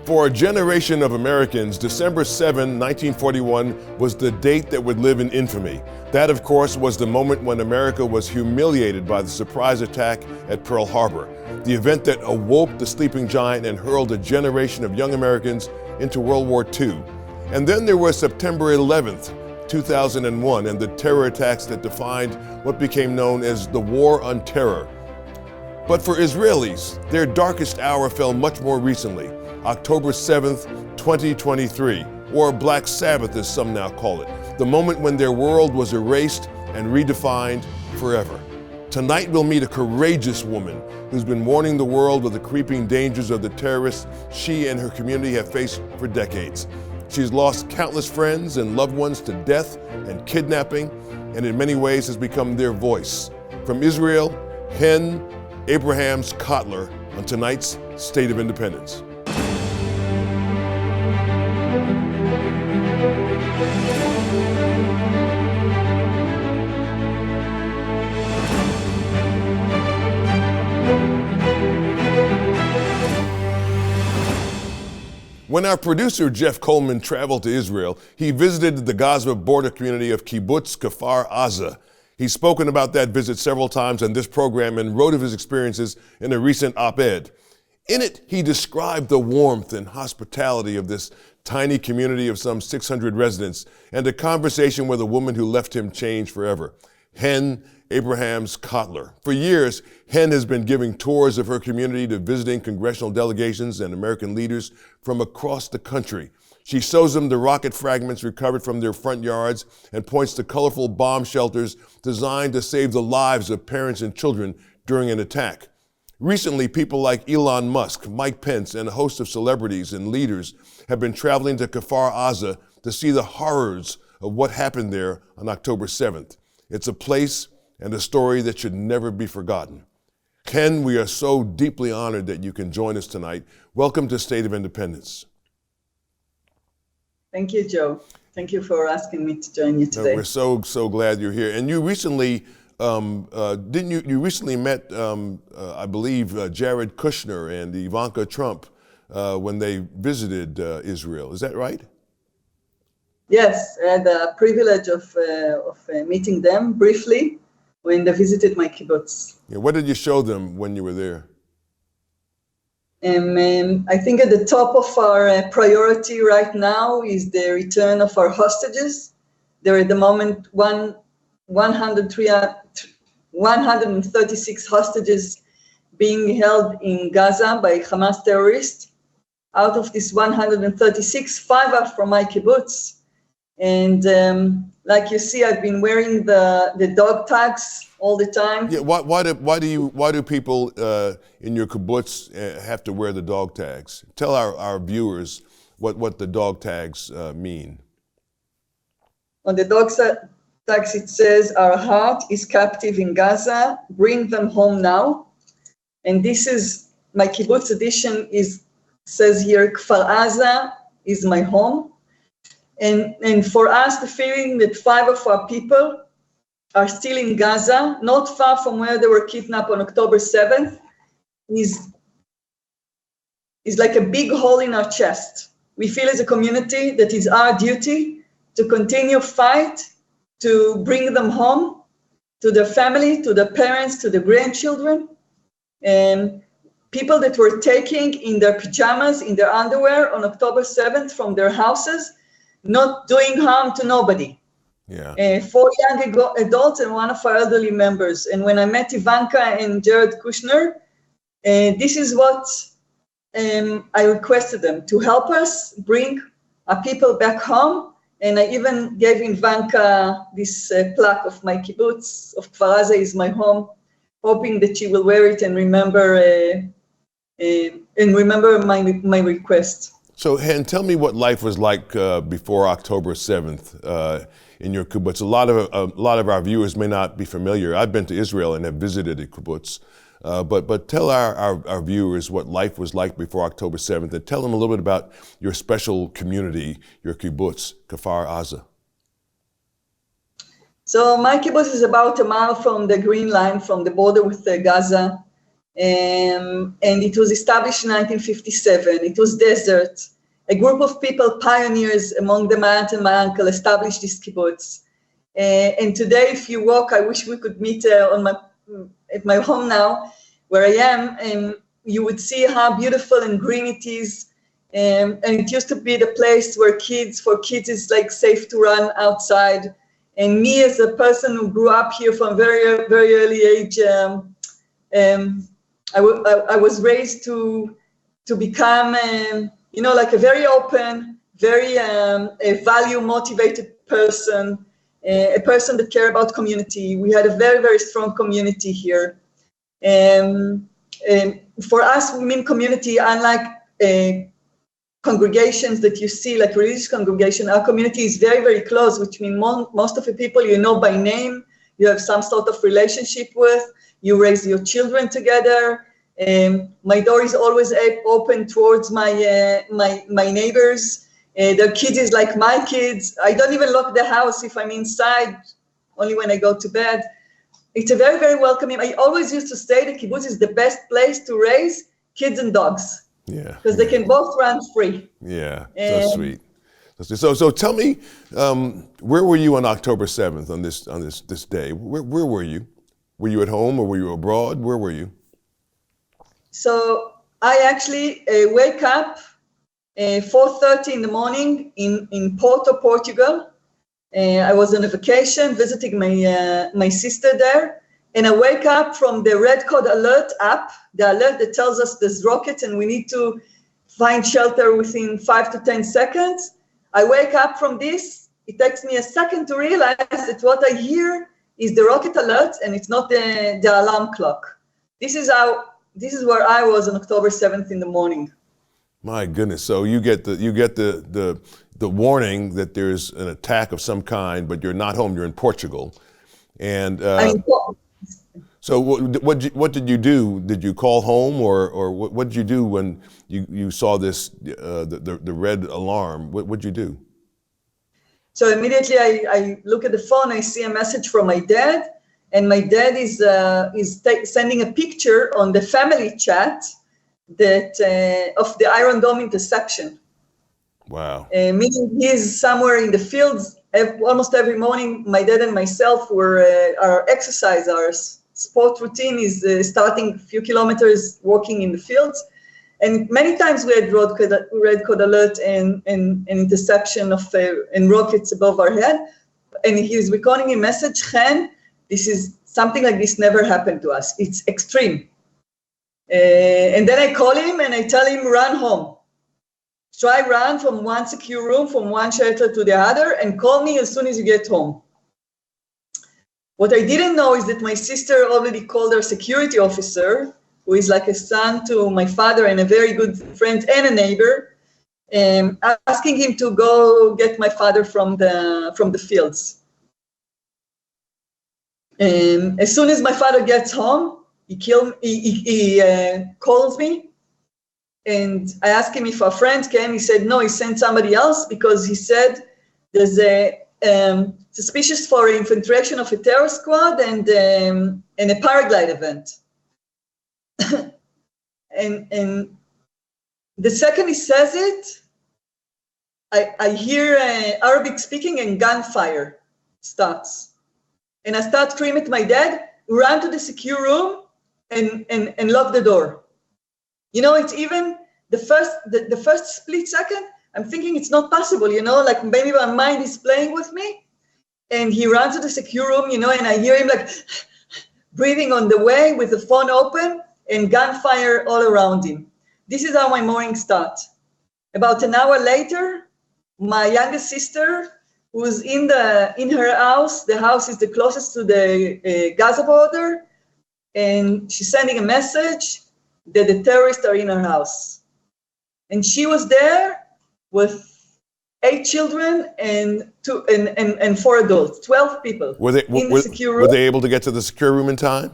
For a generation of Americans, December 7, 1941 was the date that would live in infamy. That, of course, was the moment when America was humiliated by the surprise attack at Pearl Harbor, the event that awoke the sleeping giant and hurled a generation of young Americans into World War II. And then there was September 11th, 2001, and the terror attacks that defined what became known as the War on Terror. But for Israelis, their darkest hour fell much more recently, October 7th, 2023, or Black Sabbath as some now call it, the moment when their world was erased and redefined forever. Tonight we'll meet a courageous woman who's been warning the world of the creeping dangers of the terrorists she and her community have faced for decades. She's lost countless friends and loved ones to death and kidnapping, and in many ways has become their voice. From Israel, Chen, Abrams, Kotler on tonight's State of Independence. When our producer Jeff Coleman traveled to Israel, he visited the Gaza border community of Kibbutz Kfar Aza. He's spoken about that visit several times on this program and wrote of his experiences in a recent op-ed. In it, he described the warmth and hospitality of this tiny community of some 600 residents and a conversation with a woman who left him changed forever, Chen Abrams Kotler. For years, Chen has been giving tours of her community to visiting congressional delegations and American leaders from across the country. She shows them the rocket fragments recovered from their front yards and points to colorful bomb shelters designed to save the lives of parents and children during an attack. Recently, people like Elon Musk, Mike Pence, and a host of celebrities and leaders have been traveling to Kfar Aza to see the horrors of what happened there on October 7th. It's a place and a story that should never be forgotten. Chen, we are so deeply honored that you can join us tonight. Welcome to State of Independence. Thank you, Joe. Thank you for asking me to join you today. We're so glad you're here. And you recently, you recently met, I believe, Jared Kushner and Ivanka Trump when they visited Israel. Is that right? Yes, I had the privilege of meeting them briefly when they visited my kibbutz. Yeah, what did you show them when you were there? I think at the top of our priority right now is the return of our hostages. There are at the moment 136 hostages being held in Gaza by Hamas terrorists. Out of these 136, 5 are from my kibbutz. And like you see, I've been wearing the dog tags all the time. Yeah, why do people in your kibbutz have to wear the dog tags? Tell our viewers what the dog tags mean. On the dog tags it says, "Our heart is captive in Gaza. Bring them home now." And this is my kibbutz edition. Says here, Kfar Aza is my home. And for us, the feeling that 5 of our people are still in Gaza, not far from where they were kidnapped on October 7th, is like a big hole in our chest. We feel as a community that it's our duty to continue fight, to bring them home, to their family, to their parents, to the grandchildren, and people that were taking in their pajamas, in their underwear on October 7th from their houses, not doing harm to nobody. Yeah. 4 young adults and 1 of our elderly members. And when I met Ivanka and Jared Kushner, this is what I requested them, to help us bring our people back home. And I even gave Ivanka this plaque of my kibbutz, of Kfar Aza is my home, hoping that she will wear it and remember my request. So, Chen, tell me what life was like before October 7th in your kibbutz. A lot of our viewers may not be familiar. I've been to Israel and have visited a kibbutz, but tell our viewers what life was like before October 7th, and tell them a little bit about your special community, your kibbutz, Kfar Aza. So my kibbutz is about a mile from the Green Line, from the border with Gaza. and it was established in 1957. It was desert. A group of people, pioneers, among them my aunt and my uncle, established this kibbutz. And today, if you walk, I wish we could meet at my home now, where I am, and you would see how beautiful and green it is. And it used to be the place where for kids is like safe to run outside. And me as a person who grew up here from very, very early age, I was raised to become, like a very open, very value motivated person, a person that cared about community. We had a very, very strong community here. For us, we mean community, unlike congregations that you see, like religious congregation. Our community is very, very close, which means most of the people you know by name, you have some sort of relationship with, you raise your children together. My door is always open towards my neighbors. Their kids is like my kids. I don't even lock the house if I'm inside, only when I go to bed. It's a very, very welcoming. I always used to say the kibbutz is the best place to raise kids and dogs. Yeah. Because they can both run free. Yeah, so sweet. So tell me, where were you on October 7th on this day? Where were you? Were you at home or were you abroad? Where were you? So I actually wake up 4:30 in the morning in Porto, Portugal. I was on a vacation visiting my sister there. And I wake up from the Red Code Alert app, the alert that tells us there's rockets and we need to find shelter within 5 to 10 seconds. I wake up from this. It takes me a second to realize that what I hear is the rocket alert and it's not the alarm clock. This is where I was on October 7th in the morning. My goodness! So you get the warning that there's an attack of some kind, but you're not home. You're in Portugal, and. So what did you do? Did you call home, or what did you do when you saw this the red alarm? What did you do? So immediately I look at the phone. I see a message from my dad, and my dad is sending a picture on the family chat of the Iron Dome interception. Wow! Meaning he's somewhere in the fields. Almost every morning, my dad and myself our exercise hours. Sport routine is starting a few kilometers walking in the fields. And many times we had red code alert and interception and rockets above our head. And he's recording a message, Chen, something like this never happened to us. It's extreme. And then I call him and I tell him, run home. Try run from one secure room, from one shelter to the other, and call me as soon as you get home. What I didn't know is that my sister already called her security officer, who is like a son to my father and a very good friend and a neighbor, asking him to go get my father from the fields. As soon as my father gets home, he calls me, and I asked him if our friend came. He said no, he sent somebody else because he said there's a suspicious for infiltration of a terror squad and a paraglide event. and the second he says it, I hear Arabic speaking and gunfire starts. And I start screaming at my dad, run to the secure room and lock the door. It's even the first split second, I'm thinking it's not possible, like maybe my mind is playing with me. And he runs to the secure room, and I hear him like breathing on the way with the phone open and gunfire all around him. This is how my morning starts. About an hour later, my youngest sister, who's in her house, the house is the closest to the Gaza border, and she's sending a message that the terrorists are in her house. And she was there with 8 children and 4 adults, 12 people in the secure room. Were they able to get to the secure room in time?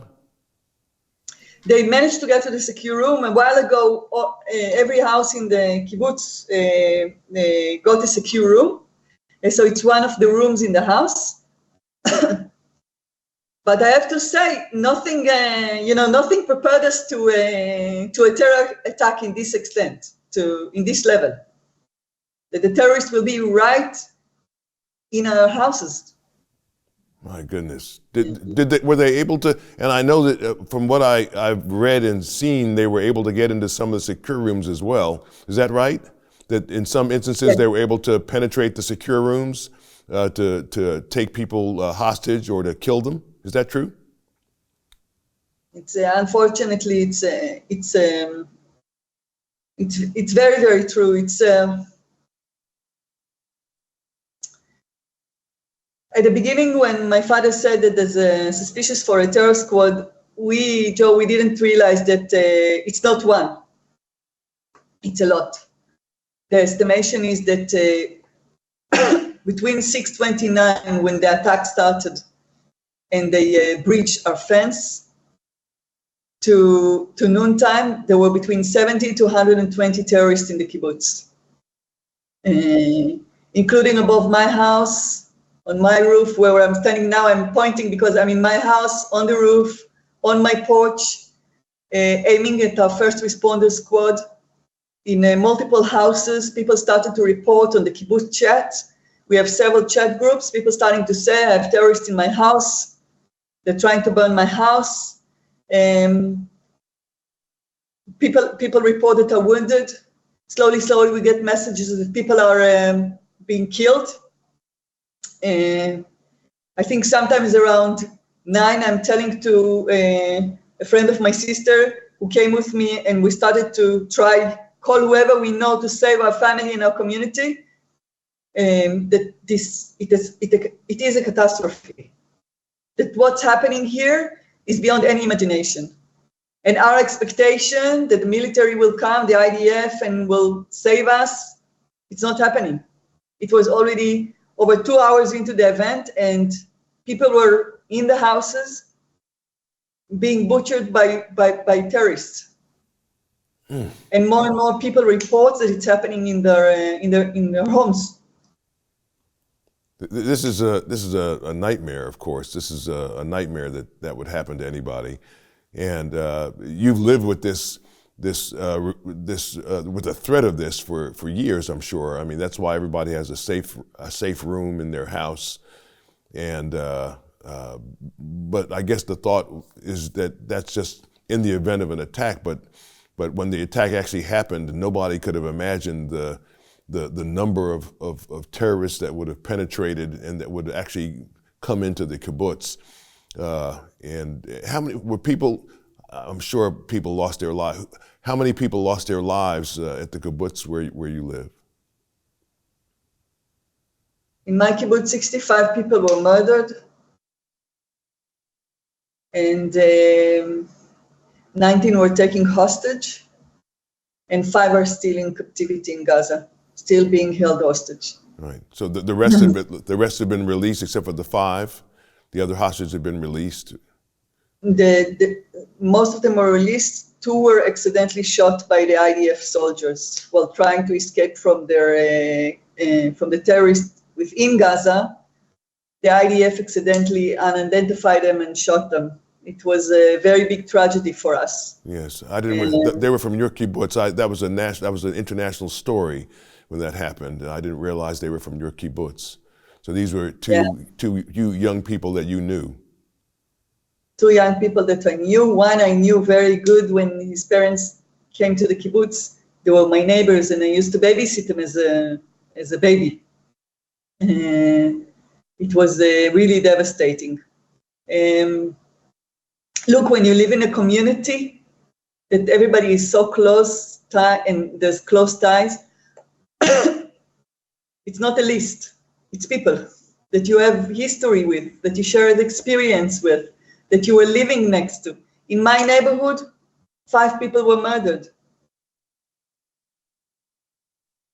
They managed to get to the secure room. A while ago, every house in the kibbutz got a secure room. And so it's one of the rooms in the house. But I have to say, nothing, nothing prepared us to a terror attack in this extent, in this level. That the terrorists will be right in our houses. My goodness. Were they able to, and I know that from what I've read and seen, they were able to get into some of the secure rooms as well. Is that right? That in some instances Yes. they were able to penetrate the secure rooms to take people hostage or to kill them? Is that true? It's unfortunately it's very, very true. It's at the beginning, when my father said that there's a suspicious for a terror squad, we didn't realize that it's not one. It's a lot. The estimation is that between 6:29 when the attack started and they breached our fence to noontime, there were between 70 to 120 terrorists in the kibbutz, including above my house. On my roof, where I'm standing now, I'm pointing because I'm in my house, on the roof, on my porch, aiming at our first responder squad. In multiple houses, people started to report on the kibbutz chat. We have several chat groups, people starting to say, I have terrorists in my house. They're trying to burn my house. People report that are wounded. Slowly, we get messages that people are being killed. I think sometimes around 9, I'm telling to a friend of my sister who came with me, and we started to try call whoever we know to save our family and our community. That it is a catastrophe. That what's happening here is beyond any imagination. And our expectation that the military will come, the IDF, and will save us, it's not happening. It was already over 2 hours into the event, and people were in the houses being butchered by terrorists. And more people report that it's happening in their homes. This is a nightmare, of course. This is a nightmare that would happen to anybody. And you've lived with this with the threat of this for years, I'm sure. I mean, that's why everybody has a safe room in their house. And but I guess the thought is that that's just in the event of an attack. But when the attack actually happened, nobody could have imagined the number of terrorists that would have penetrated and that would actually come into the kibbutz. And how many were people? I'm sure people lost their lives. How many people lost their lives at the kibbutz where you live? In my kibbutz, 65 people were murdered, and 19 were taken hostage, and 5 are still in captivity in Gaza, still being held hostage. Right. So the rest have been released except for the 5. The other hostages have been released. Most of them were released. 2 were accidentally shot by the IDF soldiers while trying to escape from the terrorists within Gaza. The IDF accidentally unidentified them and shot them. It was a very big tragedy for us. Yes, I didn't. They were from your kibbutz. That was an international story when that happened. I didn't realize they were from your kibbutz. So these were two young people that you knew. 2 young people that I knew. One I knew very good when his parents came to the kibbutz. They were my neighbors, and I used to babysit him as a baby. It was really devastating. Look, when you live in a community that everybody is so close and there's close ties, it's not a list. It's people that you have history with, that you shared experience with, that you were living next to. In my neighborhood, 5 people were murdered.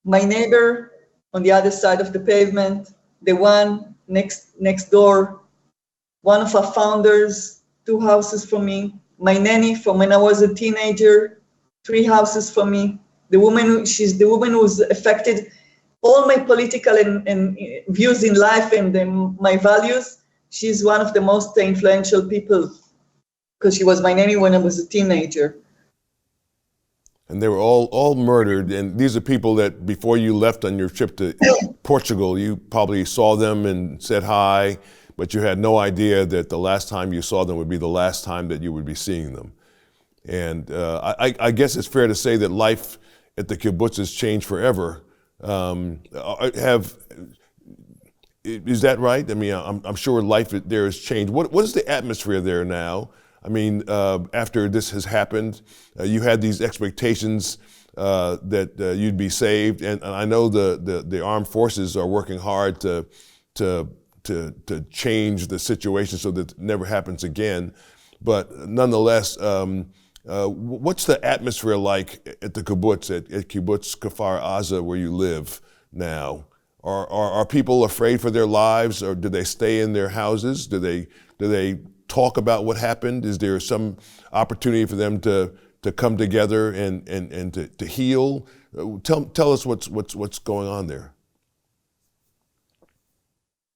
My neighbor on the other side of the pavement, the one next door, one of our founders, 2 houses from me, my nanny from when I was a teenager, 3 houses from me. She's the woman who's affected all my political and views in life and my values. She's one of the most influential people because she was my nanny when I was a teenager. And they were all murdered. And these are people that before you left on your trip to Portugal, you probably saw them and said hi, but you had no idea that the last time you saw them would be the last time that you would be seeing them. And I guess it's fair to say that life at the kibbutz has changed forever. Is that right? I mean, I'm sure life there has changed. What is the atmosphere there now? I mean, after this has happened, you had these expectations that you'd be saved, and I know the armed forces are working hard to change the situation so that it never happens again. But nonetheless, what's the atmosphere like at the kibbutz, at Kibbutz Kfar Aza, where you live now? Are people afraid for their lives, or do they stay in their houses? Do they talk about what happened? Is there some opportunity for them to come together and to heal? Tell us what's going on there.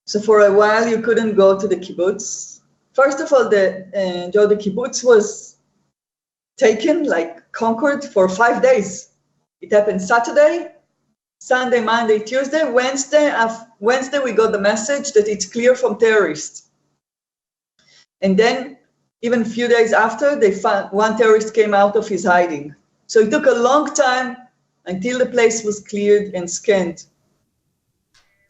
So for a while you couldn't go to the kibbutz. First of all, the kibbutz was taken, like conquered, for 5 days. It happened Saturday, Sunday, Monday, Tuesday, Wednesday we got the message that it's clear from terrorists. And then even a few days after, they found one terrorist came out of his hiding. So it took a long time until the place was cleared and scanned.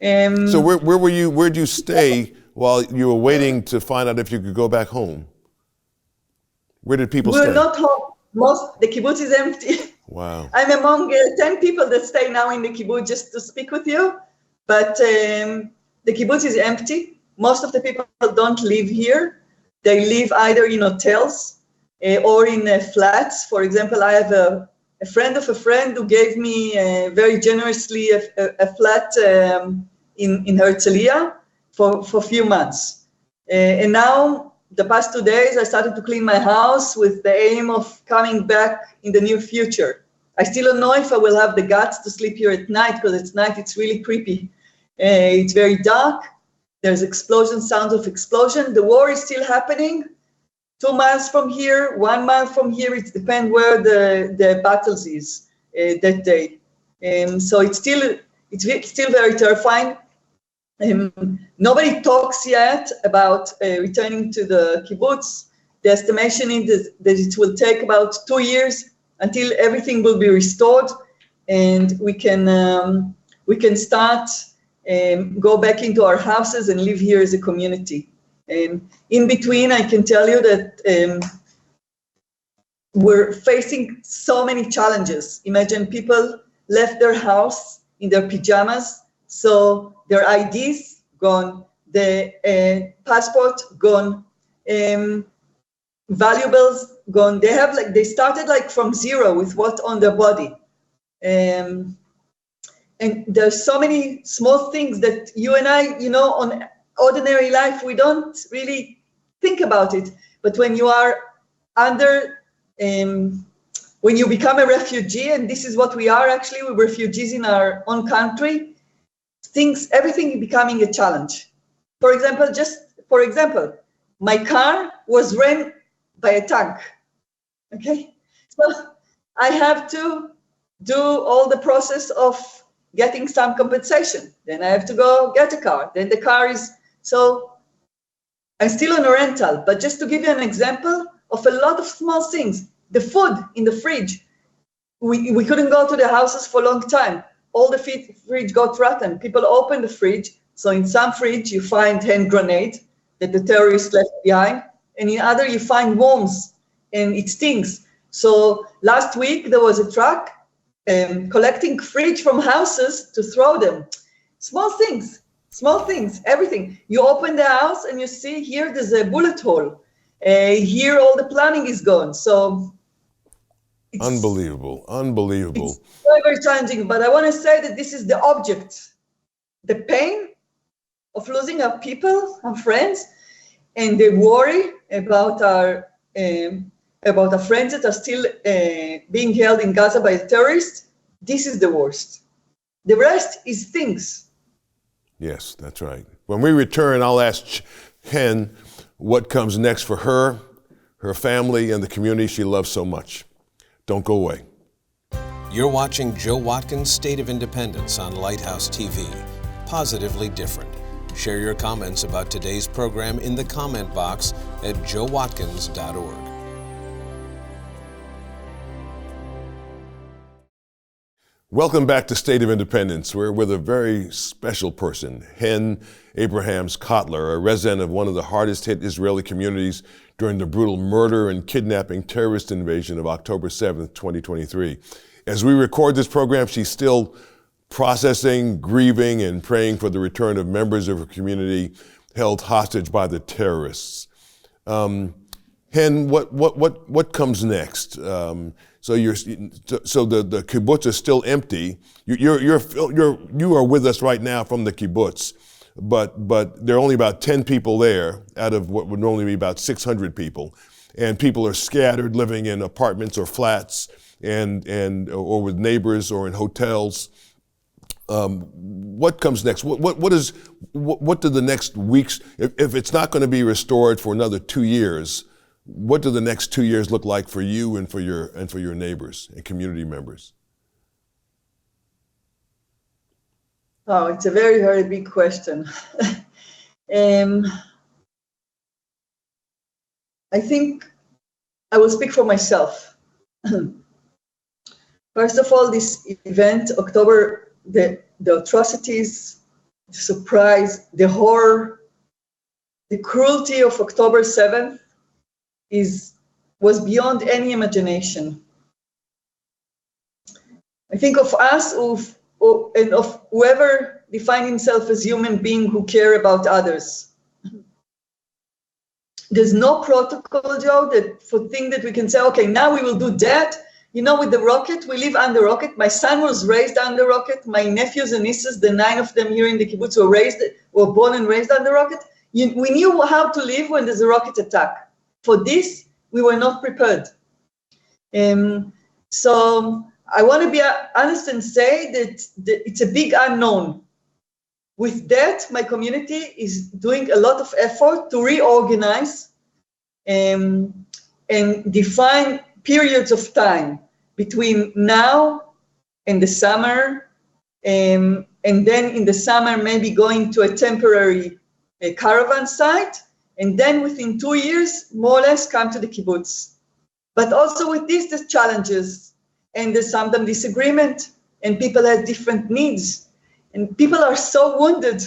So where were you? Where'd you stay while you were waiting to find out if you could go back home? Where did people stay? We're not home. The kibbutz is empty. Wow. I'm among 10 people that stay now in the kibbutz just to speak with you, but the kibbutz is empty. Most of the people don't live here. They live either in hotels or in flats. For example, I have a friend of a friend who gave me very generously a flat in Herzliya for a few months. And now, the past 2 days, I started to clean my house with the aim of coming back in the near future. I still don't know if I will have the guts to sleep here at night, because at night it's really creepy. It's very dark. There's sounds of explosion. The war is still happening. 2 miles from here, 1 mile from here, it depends where the battles is that day. So it's still very terrifying. Nobody talks yet about returning to the kibbutz. The estimation is that it will take about 2 years until everything will be restored, and we can start go back into our houses and live here as a community. In between, I can tell you that we're facing so many challenges. Imagine people left their house in their pajamas, so their IDs gone, the passport gone, valuables gone. They started from zero with what on their body. And there's so many small things that you and I, on ordinary life, we don't really think about it. But when you are when you become a refugee, and this is what we are actually, we're refugees in our own country, everything is becoming a challenge. For example, my car was ran by a tank, okay? So I have to do all the process of getting some compensation. Then I have to go get a car. Then the car so I'm still on a rental, but just to give you an example of a lot of small things, the food in the fridge, we couldn't go to the houses for a long time. All the fridge got rotten. People open the fridge. So in some fridge, you find hand grenade that the terrorists left behind. And in other, you find worms and it stinks. So last week, there was a truck collecting fridge from houses to throw them. Small things, everything. You open the house and you see here there's a bullet hole. Here all the plumbing is gone. So it's unbelievable. It's very, very challenging. But I want to say that this is the object, the pain of losing our people, our friends, and the worry about our friends that are still being held in Gaza by the terrorists. This is the worst. The rest is things. Yes, that's right. When we return, I'll ask Chen what comes next for her, her family, and the community she loves so much. Don't go away. You're watching Joe Watkins' State of Independence on Lighthouse TV. Positively different. Share your comments about today's program in the comment box at joewatkins.org. Welcome back to State of Independence. We're with a very special person, Chen Abrams Kotler, a resident of one of the hardest hit Israeli communities during the brutal murder and kidnapping terrorist invasion of October 7th, 2023. As we record this program, she's still processing, grieving, and praying for the return of members of her community held hostage by the terrorists. Chen, what comes next? So the kibbutz is still empty. You are with us right now from the kibbutz, but there are only about 10 people there out of what would normally be about 600 people, and people are scattered, living in apartments or flats, or with neighbors or in hotels. What comes next? What do the next weeks? If it's not going to be restored for another 2 years, what do the next 2 years look like for you and for your neighbors and community members? Oh, it's a very, very big question. I think I will speak for myself. First of all, this event, October, the atrocities, the surprise, the horror, the cruelty of October 7th was beyond any imagination. I think of us and of whoever define himself as human being who care about others. There's no protocol, Joe, for thing that we can say, okay, now we will do that. You know, with the rocket, we live under rocket. My son was raised under rocket. My nephews and nieces, the 9 of them here in the kibbutz, were born and raised under rocket. We knew how to live when there's a rocket attack. For this, we were not prepared. So I want to be honest and say that it's a big unknown. With that, my community is doing a lot of effort to reorganize and define periods of time between now and the summer, and then in the summer maybe going to a temporary caravan site, and then within 2 years, more or less, come to the kibbutz. But also with this, there's challenges, and there's sometimes disagreement, and people have different needs, and people are so wounded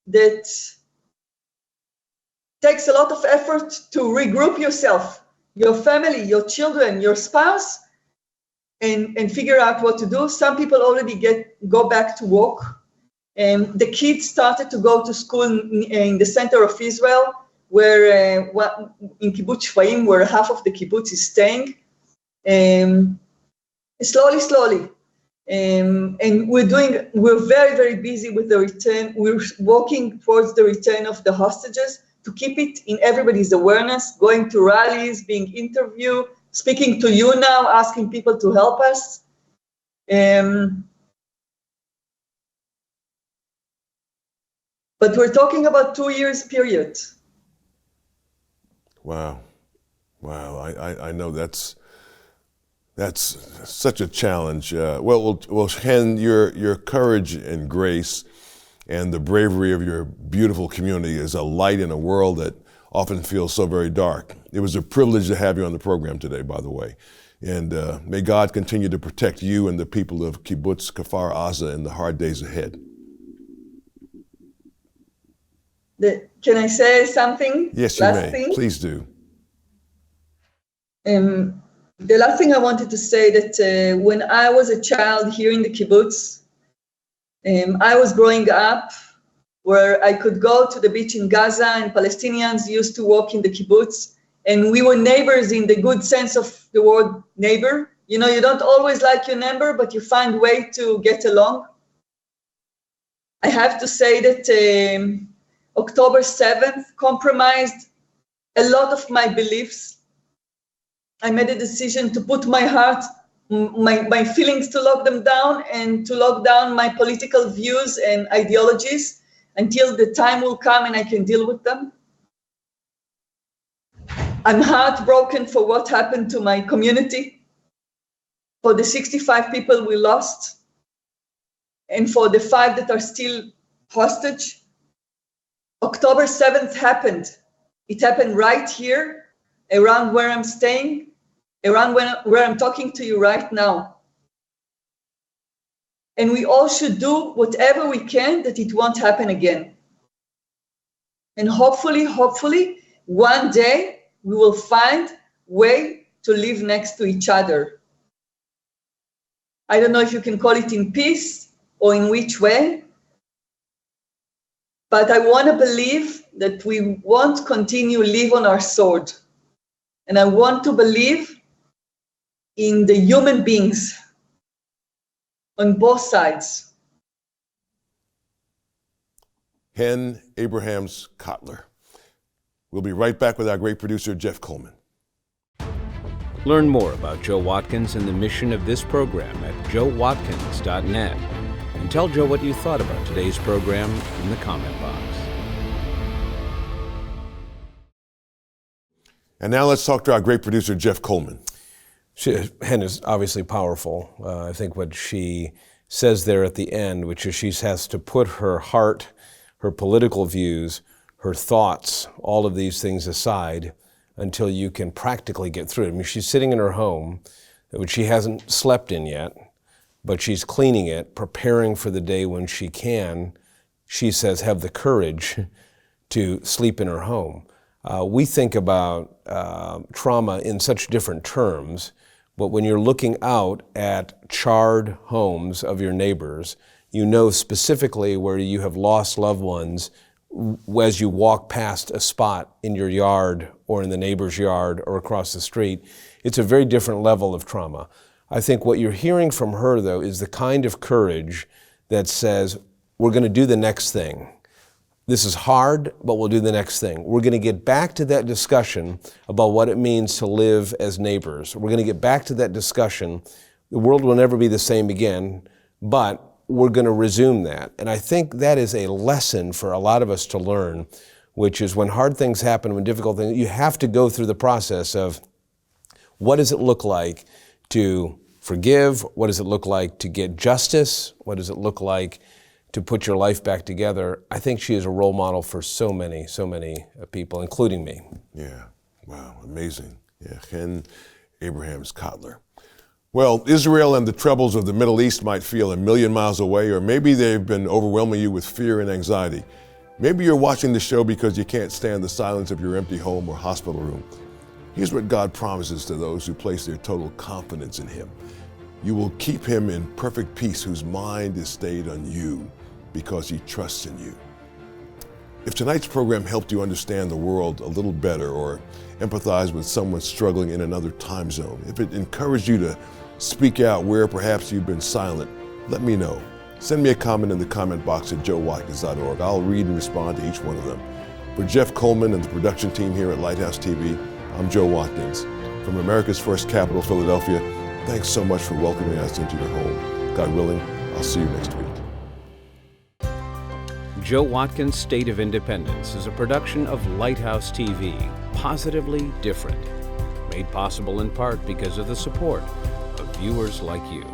that it takes a lot of effort to regroup yourself, your family, your children, your spouse, and figure out what to do. Some people already go back to work. The kids started to go to school in the center of Israel, where in Kibbutz Shfaim, where half of the kibbutz is staying. Slowly. And we're very, very busy with the return. We're working towards the return of the hostages to keep it in everybody's awareness, going to rallies, being interviewed, speaking to you now, asking people to help us. But we're talking about 2 years period. Wow. I know that's such a challenge. Well, Chen, your courage and grace and the bravery of your beautiful community is a light in a world that often feels so very dark. It was a privilege to have you on the program today, by the way. And may God continue to protect you and the people of Kibbutz Kfar Aza in the hard days ahead. Can I say something? Yes, you may. Please do. The last thing I wanted to say that when I was a child here in the kibbutz, I was growing up where I could go to the beach in Gaza, and Palestinians used to walk in the kibbutz, and we were neighbors in the good sense of the word neighbor. You know, you don't always like your neighbor, but you find a way to get along. I have to say that October 7th compromised a lot of my beliefs. I made a decision to put my heart, my feelings, to lock them down, and to lock down my political views and ideologies. until the time will come and I can deal with them. I'm heartbroken for what happened to my community, for the 65 people we lost, and for the 5 that are still hostage. October 7th happened. It happened right here, around where I'm staying, around where I'm talking to you right now. And we all should do whatever we can that it won't happen again. And hopefully, one day we will find a way to live next to each other. I don't know if you can call it in peace or in which way, but I want to believe that we won't continue live on our sword. And I want to believe in the human beings on both sides. Chen Abrams Kotler. We'll be right back with our great producer, Jeff Coleman. Learn more about Joe Watkins and the mission of this program at joewatkins.net. And tell Joe what you thought about today's program in the comment box. And now let's talk to our great producer, Jeff Coleman. Chen is obviously powerful. I think what she says there at the end, which is she has to put her heart, her political views, her thoughts, all of these things aside until you can practically get through it. I mean, she's sitting in her home, which she hasn't slept in yet, but she's cleaning it, preparing for the day when she can, she says, have the courage to sleep in her home. We think about trauma in such different terms, but when you're looking out at charred homes of your neighbors, you know specifically where you have lost loved ones as you walk past a spot in your yard or in the neighbor's yard or across the street. It's a very different level of trauma. I think what you're hearing from her, though, is the kind of courage that says, we're going to do the next thing. This is hard, but we'll do the next thing. We're going to get back to that discussion about what it means to live as neighbors. We're going to get back to that discussion. The world will never be the same again, but we're going to resume that. And I think that is a lesson for a lot of us to learn, which is when hard things happen, when difficult things, you have to go through the process of what does it look like to forgive? What does it look like to get justice? What does it look like to put your life back together? I think she is a role model for so many people, including me. Yeah, wow, amazing. Yeah, Chen Abrams Kotler. Well, Israel and the troubles of the Middle East might feel a million miles away, or maybe they've been overwhelming you with fear and anxiety. Maybe you're watching the show because you can't stand the silence of your empty home or hospital room. Here's what God promises to those who place their total confidence in Him. You will keep him in perfect peace whose mind is stayed on you because he trusts in you. If tonight's program helped you understand the world a little better or empathize with someone struggling in another time zone, if it encouraged you to speak out where perhaps you've been silent, let me know. Send me a comment in the comment box at joewatkins.org. I'll read and respond to each one of them. For Jeff Coleman and the production team here at Lighthouse TV, I'm Joe Watkins. From America's first capital, Philadelphia, thanks so much for welcoming us into your home. God willing, I'll see you next week. Joe Watkins' State of Independence is a production of Lighthouse TV, positively different. Made possible in part because of the support of viewers like you.